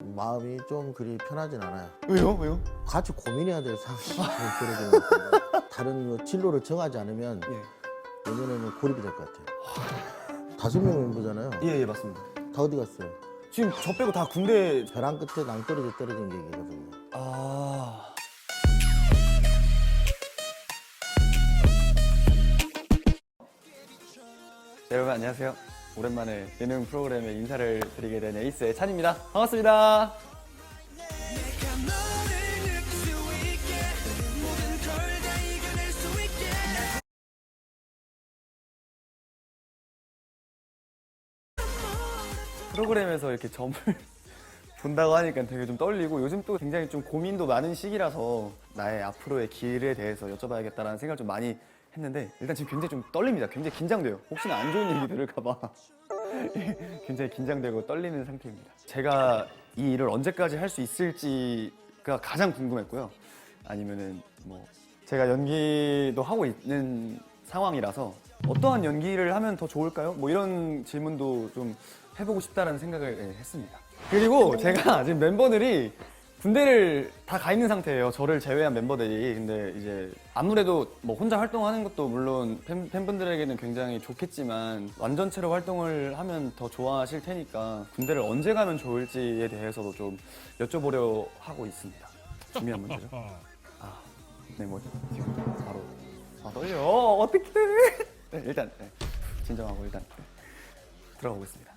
마음이 좀 그리 편하진 않아요. 왜요? 왜요? 같이 고민해야 될 상황이 벌어지는 것 같아요. 다른 뭐 진로를 정하지 않으면 예. 내년에는 고립이 될 것 같아요. 5명 멤버잖아요. 예, 맞습니다. 다 어디 갔어요? 지금 저 빼고 다 군대. 벼랑 끝에 낭떠러지 떨어진 게 얘기거든요. 아. 네, 여러분 안녕하세요. 오랜만에 예능 프로그램에 인사를 드리게 된 에이스의 찬입니다. 반갑습니다. 프로그램에서 이렇게 점을 본다고 하니까 되게 좀 떨리고, 요즘 또 굉장히 좀 고민도 많은 시기라서 나의 앞으로의 길에 대해서 여쭤봐야겠다라는 생각을 좀 많이 했는데, 일단 지금 굉장히 좀 떨립니다. 굉장히 긴장돼요. 혹시나 안 좋은 얘기 들을까봐 굉장히 긴장되고 떨리는 상태입니다. 제가 이 일을 언제까지 할 수 있을지가 가장 궁금했고요. 아니면은 뭐 제가 연기도 하고 있는 상황이라서 어떠한 연기를 하면 더 좋을까요? 뭐 이런 질문도 좀 해보고 싶다는 생각을 했습니다. 그리고 제가 지금 멤버들이 군대를 다 가 있는 상태예요. 저를 제외한 멤버들이. 근데 이제 아무래도 뭐 혼자 활동하는 것도 물론 팬분들에게는 굉장히 좋겠지만, 완전체로 활동을 하면 더 좋아하실 테니까 군대를 언제 가면 좋을지에 대해서도 좀 여쭤보려 하고 있습니다. 준비한 문제죠? 네, 뭐죠? 지금 바로 떨려. 어떡해. 네, 일단 진정하고 일단 들어가 보겠습니다.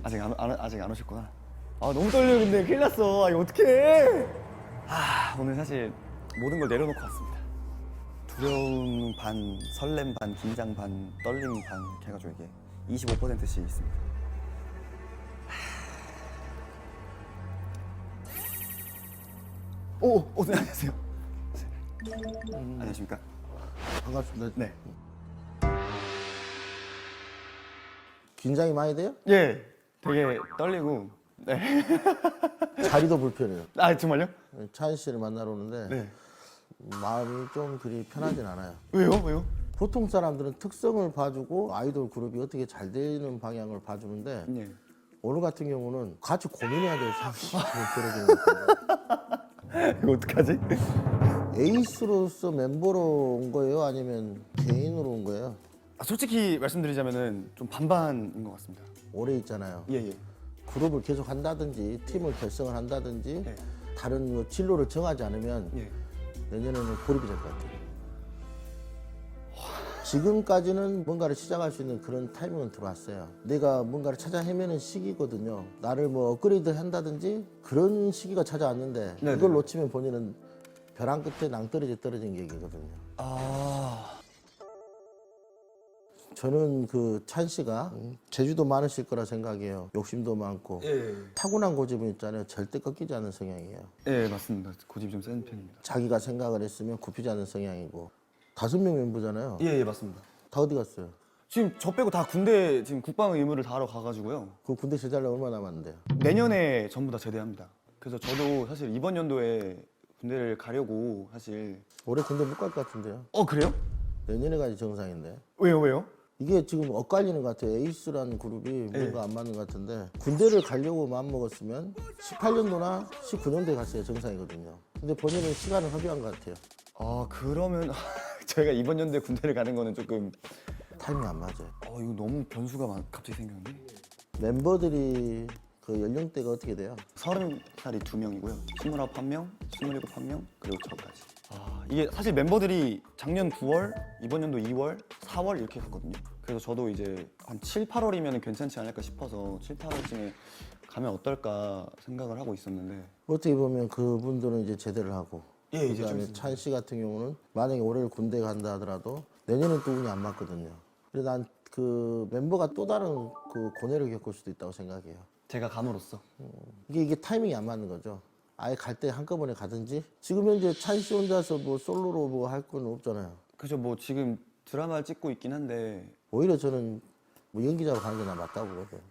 안녕하세요. 아직 안 오셨구나. 너무 떨려. 근데 큰일 났어. 이거 어떡해. 오늘 사실 모든 걸 내려놓고 왔습니다. 두려움 반, 설렘 반, 긴장 반, 떨림 반 이렇게 해가지고 이게 25%씩 있습니다. 네, 안녕하세요. 안녕하십니까? 반갑습니다. 네. 긴장이 많이 돼요? 예, 되게 떨리고. 네. 자리도 불편해요. 정말요? 차은 씨를 만나러 오는데 네. 마음이 좀 그리 편하진 않아요. 왜요? 보통 사람들은 특성을 봐주고 아이돌 그룹이 어떻게 잘 되는 방향을 봐주는데 네. 오늘 같은 경우는 같이 고민해야 될 상황이 벌어지는 것 같아요. 이거 어떡하지? 에이스로서 멤버로 온 거예요? 아니면 개인으로 온 거예요? 솔직히 말씀드리자면은 좀 반반인 것 같습니다. 오래 있잖아요. 예. 그룹을 계속 한다든지 팀을 결성을 한다든지 네. 다른 뭐 진로를 정하지 않으면 예. 내년에는 고립이 될 것 같아요. 지금까지는 뭔가를 시작할 수 있는 그런 타이밍은 들어왔어요. 내가 뭔가를 찾아 헤매는 시기거든요. 나를 뭐 업그레이드 한다든지 그런 시기가 찾아왔는데 네네. 이걸 놓치면 본인은 벼랑 끝에 낭떠러지 떨어진 얘기거든요. 저는 그 찬 씨가 재주도 많으실 거라 생각해요. 욕심도 많고 예. 타고난 고집은 있잖아요. 절대 꺾이지 않는 성향이에요. 예, 맞습니다. 고집이 좀 센 편입니다. 자기가 생각을 했으면 굽히지 않는 성향이고 5명 멤버잖아요. 예, 맞습니다. 다 어디 갔어요? 지금 저 빼고 다 군대 지금 국방 의무를 다하러 가가지고요. 그 군대 제자려면 얼마 남았는데요? 내년에 전부 다 제대합니다. 그래서 저도 사실 이번 연도에 군대를 가려고 사실. 올해 군대 못 갈 것 같은데요? 그래요? 내년에 가지 정상인데. 왜요? 이게 지금 엇갈리는 것 같아요. 에이스라는 그룹이 뭔가 안 맞는 것 같은데 군대를 가려고 마음먹었으면 18년도나 19년도에 갔어야 정상이거든요. 근데 본인은 시간을 허비한 것 같아요. 그러면 저희가 이번 연도에 군대를 가는 거는 조금. 타이밍 안 맞아요. 이거 너무 변수가 갑자기 생겼는데. 멤버들이 그 연령대가 어떻게 돼요? 30살이 2명이고요. 29명, 27명, 그리고 저까지. 이게 사실 멤버들이 작년 9월, 이번 연도 2월, 4월 이렇게 갔거든요. 그래서 저도 이제 한 7, 8월이면 괜찮지 않을까 싶어서 7, 8월쯤에 가면 어떨까 생각을 하고 있었는데. 어떻게 보면 그분들은 이제 제대를 하고 예, 이제 그다음에 좀 찬 씨 같은 경우는 만약에 올해 군대 간다 하더라도 내년엔 또 운이 안 맞거든요. 그래서 난 그 멤버가 또 다른 그 고뇌를 겪을 수도 있다고 생각해요. 제가 감으로써. 이게 타이밍이 안 맞는 거죠. 아예 갈 때 한꺼번에 가든지. 지금 현재 찬 씨 혼자서 뭐 솔로로 뭐 할 건 없잖아요. 그죠, 뭐 지금 드라마를 찍고 있긴 한데. 오히려 저는 뭐 연기자로 가는 게 나 맞다고 보거든요.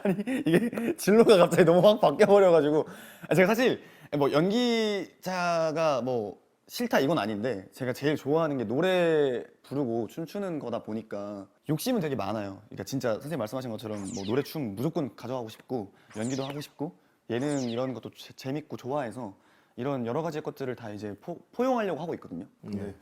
아니, 이게 진로가 갑자기 너무 확 바뀌어버려가지고. 제가 사실 뭐 연기자가 뭐 싫다 이건 아닌데 제가 제일 좋아하는 게 노래 부르고 춤추는 거다 보니까 욕심은 되게 많아요. 그러니까 진짜 선생님 말씀하신 것처럼 뭐 노래 춤 무조건 가져가고 싶고 연기도 하고 싶고 예능 이런 것도 재밌고 좋아해서 이런 여러 가지 것들을 다 이제 포용하려고 하고 있거든요. 근데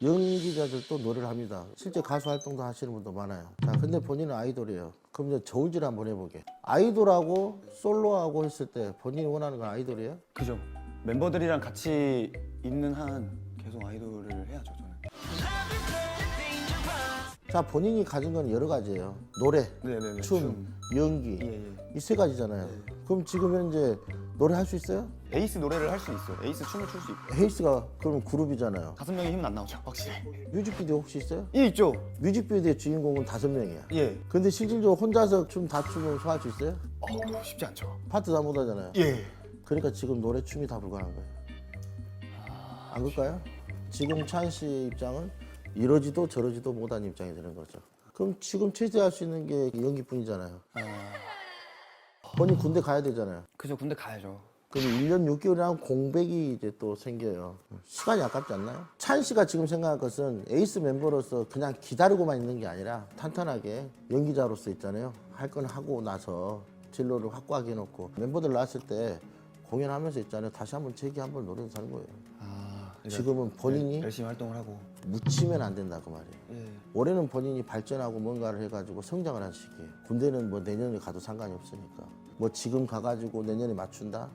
연기자들도 노래를 합니다. 실제 가수 활동도 하시는 분도 많아요. 자, 근데 본인은 아이돌이에요. 그럼 이제 저울질 한번 해보게. 아이돌하고 솔로하고 했을 때 본인이 원하는 건 아이돌이에요? 그죠. 멤버들이랑 같이 있는 한 계속 아이돌을 해야죠 저는. 자, 본인이 가진 건 여러 가지예요. 노래, 네네네. 춤, 연기. 예. 이 세 가지잖아요. 그럼 지금 현재 노래 할 수 있어요? 에이스 노래를 할 수 있어요. 에이스 춤을 출 수 있고. 헤이스가 그럼 그룹이잖아요. 5명의 힘은 안 나오죠 확실히. 뮤직비디오 혹시 있어요? 예 있죠. 뮤직비디오의 주인공은 5명이야. 예. 근데 실질적으로 혼자서 춤 다 추면 소화할 수 있어요? 쉽지 않죠. 파트 다 못하잖아요. 예. 그러니까 지금 노래 춤이 다 불가능한 거예요. 안 그럴까요? 지금 찬 씨의 입장은 이러지도 저러지도 못한 입장이 되는 거죠. 그럼 지금 최대할 수 있는 게 연기뿐이잖아요. 본인 군대 가야 되잖아요. 그죠. 군대 가야죠. 그럼 1년 6개월이라는 공백이 이제 또 생겨요. 시간이 아깝지 않나요? 찬 씨가 지금 생각할 것은 에이스 멤버로서 그냥 기다리고만 있는 게 아니라 탄탄하게 연기자로서 있잖아요. 할 건 하고 나서 진로를 확고하게 해놓고 멤버들 나왔을 때 공연하면서 있잖아요. 다시 한번 재기 한번 노래를 사는 거예요. 지금은 본인이 열심히 활동을 하고. 묻히면 안 된다 그 말이에요. 예. 올해는 본인이 발전하고 뭔가를 해가지고 성장을 한 시기예요. 군대는 뭐 내년에 가도 상관이 없으니까. 뭐 지금 가가지고 내년에 맞춘다?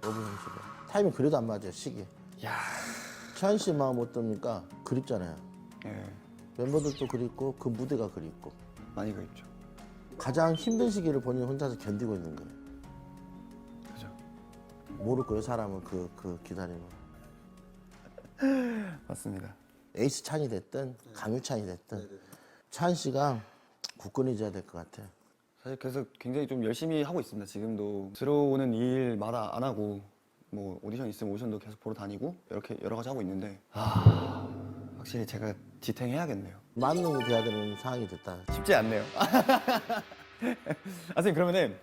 너무 현실이에요. 타이밍 그래도 안 맞아요, 시기. 야. 차현 씨 마음 어떻습니까? 그립잖아요. 예. 멤버들도 그립고 그 무대가 그립고. 많이 그립죠. 가장 힘든 시기를 본인 혼자서 견디고 있는 거예요. 그죠. 모를 거예요, 사람은 그 기다림을. 맞습니다. 에이스 찬이 됐든 강유찬이 됐든 찬 씨가 굳건해져야 될 것 같아요. 사실 그래서 굉장히 좀 열심히 하고 있습니다. 지금도 들어오는 일마다 안 하고 뭐 오디션 있으면 오디션도 계속 보러 다니고 이렇게 여러 가지 하고 있는데 확실히 제가 지탱해야겠네요. 만능이 돼야 되는 상황이 됐다. 쉽지 않네요. 선생님 그러면은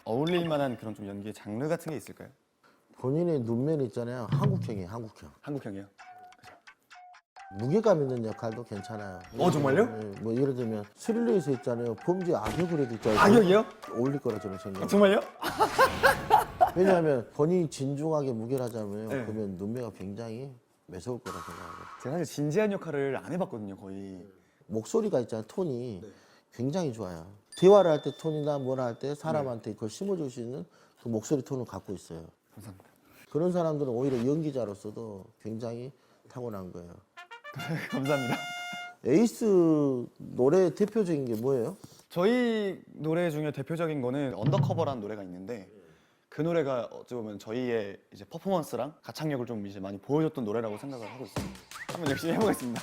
어울릴 만한 그런 좀 연기의 장르 같은 게 있을까요? 본인의 눈매는 있잖아요. 한국형이에요, 한국형. 한국형이요? 무게감 있는 역할도 괜찮아요. 정말요? 네, 뭐 예를 들면 스릴러에서 있잖아요. 범죄 악역을 해도 있잖아요. 악역이요? 어울릴 거라 저는 생각해요. 정말요? 왜냐하면 본인이 진중하게 무게를 하자면요. 네. 그러면 눈매가 굉장히 매서울 거라 생각해요. 제가 사실 진지한 역할을 안 해봤거든요 거의. 목소리가 있잖아요. 톤이 굉장히 좋아요. 대화를 할 때 톤이나 뭐라 할 때 사람한테 그걸 심어줄 수 있는 그 목소리 톤을 갖고 있어요. 감사합니다. 그런 사람들은 오히려 연기자로서도 굉장히 타고난 거예요. 감사합니다. 에이스 노래 대표적인 게 뭐예요? 저희 노래 중에 대표적인 거는 언더커버라는 노래가 있는데 그 노래가 어찌 보면 저희의 이제 퍼포먼스랑 가창력을 좀 이제 많이 보여줬던 노래라고 생각을 하고 있습니다. 한번 열심히 해보겠습니다.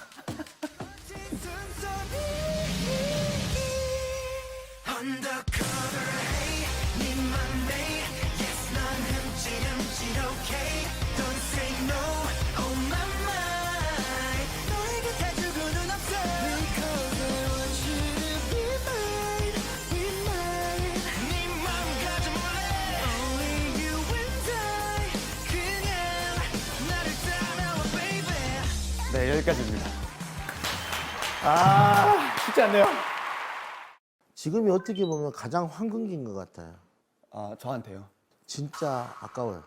네, 여기까지입니다. 쉽지 않네요. 지금이 어떻게 보면 가장 황금기인 것 같아요. 저한테요. 진짜 아까워요.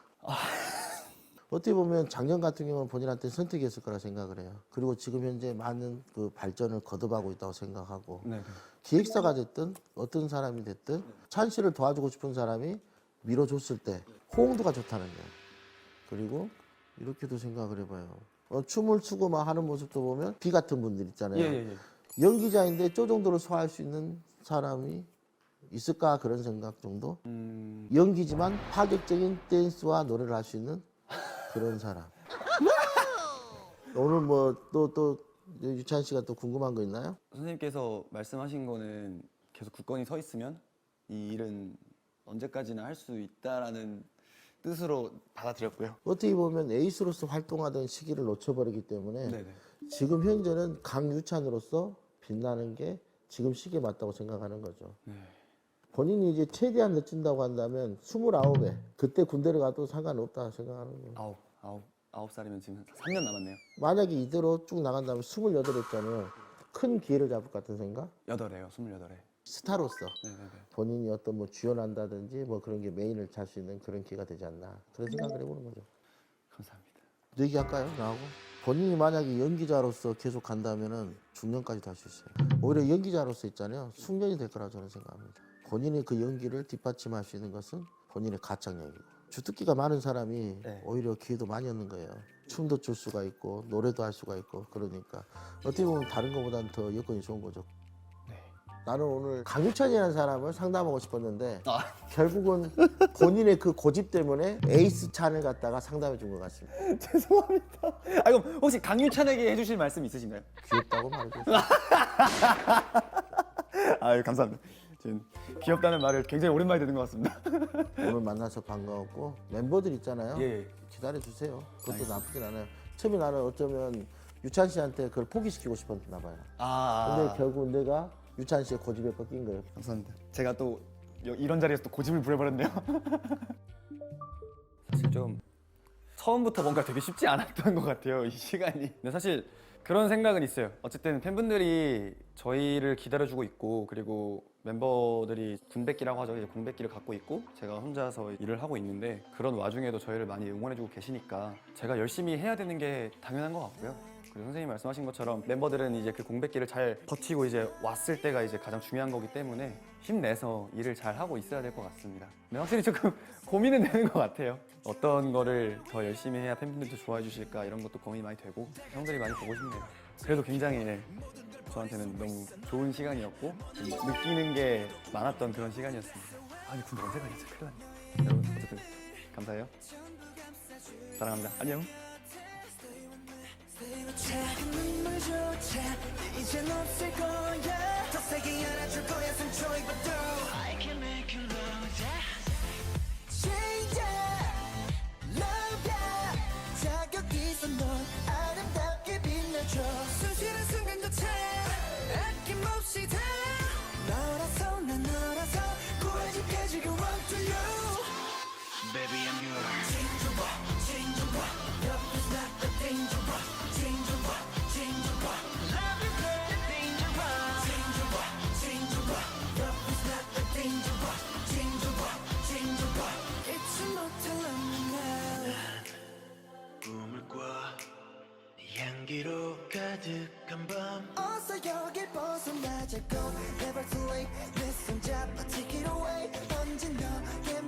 어떻게 보면 작년 같은 경우는 본인한테 선택이었을 거라 생각을 해요. 그리고 지금 현재 많은 그 발전을 거듭하고 있다고 생각하고 네. 기획사가 됐든 어떤 사람이 됐든 찬 씨를 도와주고 싶은 사람이 밀어줬을 때 호응도가 좋다는 거예요. 그리고 이렇게도 생각을 해봐요. 춤을 추고 막 하는 모습도 보면 비 같은 분들 있잖아요. 예. 연기자인데 저 정도로 소화할 수 있는 사람이 있을까 그런 생각 정도. 연기지만 파격적인 댄스와 노래를 할 수 있는 그런 사람. 오늘 뭐 또 유찬 씨가 또 궁금한 거 있나요? 선생님께서 말씀하신 거는 계속 굳건히 서 있으면 이 일은 언제까지나 할 수 있다라는 뜻으로 받아들였고요. 어떻게 보면 에이스로서 활동하던 시기를 놓쳐버리기 때문에 네네. 지금 현재는 강유찬으로서 빛나는 게 지금 시기에 맞다고 생각하는 거죠. 네. 본인이 이제 최대한 늦춘다고 한다면 29에 그때 군대를 가도 상관없다 생각하는 거예요. 아홉. 9살이면 지금 3년 남았네요. 만약에 이대로 쭉 나간다면 28 했잖아요. 큰 기회를 잡을 것 같은 생각? 8에요, 28에. 스타로서 네네네. 본인이 어떤 뭐 주연한다든지 뭐 그런 게 메인을 찰 수 있는 그런 기회가 되지 않나 그런 생각을 해보는 거죠. 감사합니다. 얘기할까요? 나하고? 본인이 만약에 연기자로서 계속 간다면은 중년까지도 할 수 있어요. 오히려 연기자로서 있잖아요. 숙련이 될 거라 저는 생각합니다. 본인의 그 연기를 뒷받침할 수 있는 것은 본인의 가창력이고 주특기가 많은 사람이 네. 오히려 기회도 많이 얻는 거예요. 춤도 출 수가 있고 노래도 할 수가 있고 그러니까 어떻게 보면 다른 것보다는 더 여건이 좋은 거죠. 네. 나는 오늘 강유찬이라는 사람을 상담하고 싶었는데 아. 결국은 본인의 그 고집 때문에 에이스 찬을 갖다가 상담해 준 것 같습니다. 죄송합니다. 아, 그럼 혹시 강유찬에게 해주실 말씀 있으신가요? 귀엽다고 말해줬어요. 아유, 감사합니다. 지금 귀엽다는 말을 굉장히 오랜만에 듣는 것 같습니다. 오늘 만나서 반가웠고 멤버들 있잖아요. 예. 기다려 주세요. 그것도 나쁘진 않아요. 처음에 나는 어쩌면 유찬 씨한테 그걸 포기시키고 싶었나 봐요. 근데 결국 내가 유찬 씨의 고집에 꺾인 거예요. 감사합니다. 제가 또 이런 자리에서 또 고집을 부려버렸네요. 사실 좀 처음부터 뭔가 되게 쉽지 않았던 것 같아요, 이 시간이. 근데 사실 그런 생각은 있어요. 어쨌든 팬분들이 저희를 기다려주고 있고, 그리고 멤버들이 군백기라고 하죠. 이제 공백기를 갖고 있고 제가 혼자서 일을 하고 있는데, 그런 와중에도 저희를 많이 응원해주고 계시니까 제가 열심히 해야 되는 게 당연한 것 같고요. 그리고 선생님이 말씀하신 것처럼 멤버들은 이제 그 공백기를 잘 버티고 이제 왔을 때가 이제 가장 중요한 거기 때문에 힘내서 일을 잘 하고 있어야 될 것 같습니다. 근데 확실히 조금 고민은 되는 것 같아요. 어떤 거를 더 열심히 해야 팬분들도 좋아해 주실까, 이런 것도 고민이 많이 되고, 형들이 많이 보고 싶네요. 그래도 굉장히 저한테는 너무 좋은 시간이었고 좀 느끼는 게 많았던 그런 시간이었습니다. 아니 군대 언제 가겠지? 큰일 났네. 여러분 어쨌든 감사해요. 사랑합니다. 안녕. 작은 눈물조차 이젠 없을 거야. 더 세게 안아줄 거야. 상처 입어도 I can make you love ya. Change ya, love ya. 자격 있어 넌 아름답게 빛나줘. 순실한 순간조차 아낌없이 다 너라서 난 너라서 구해줄게 지금 run to you. Baby I'm yours. Change your walk, change your walk. Love is not the danger walk. Change your walk, change your walk. Love is not the danger walk. Change your walk, change your walk. Love is not the danger walk. Change your walk, change your walk. 잊지 못할 없는 날. 꿈을 꿔 향기로 가득한 밤. 어서 여길 벗어나자고. Never too late. 내 손 잡아 take it away. 언제 너의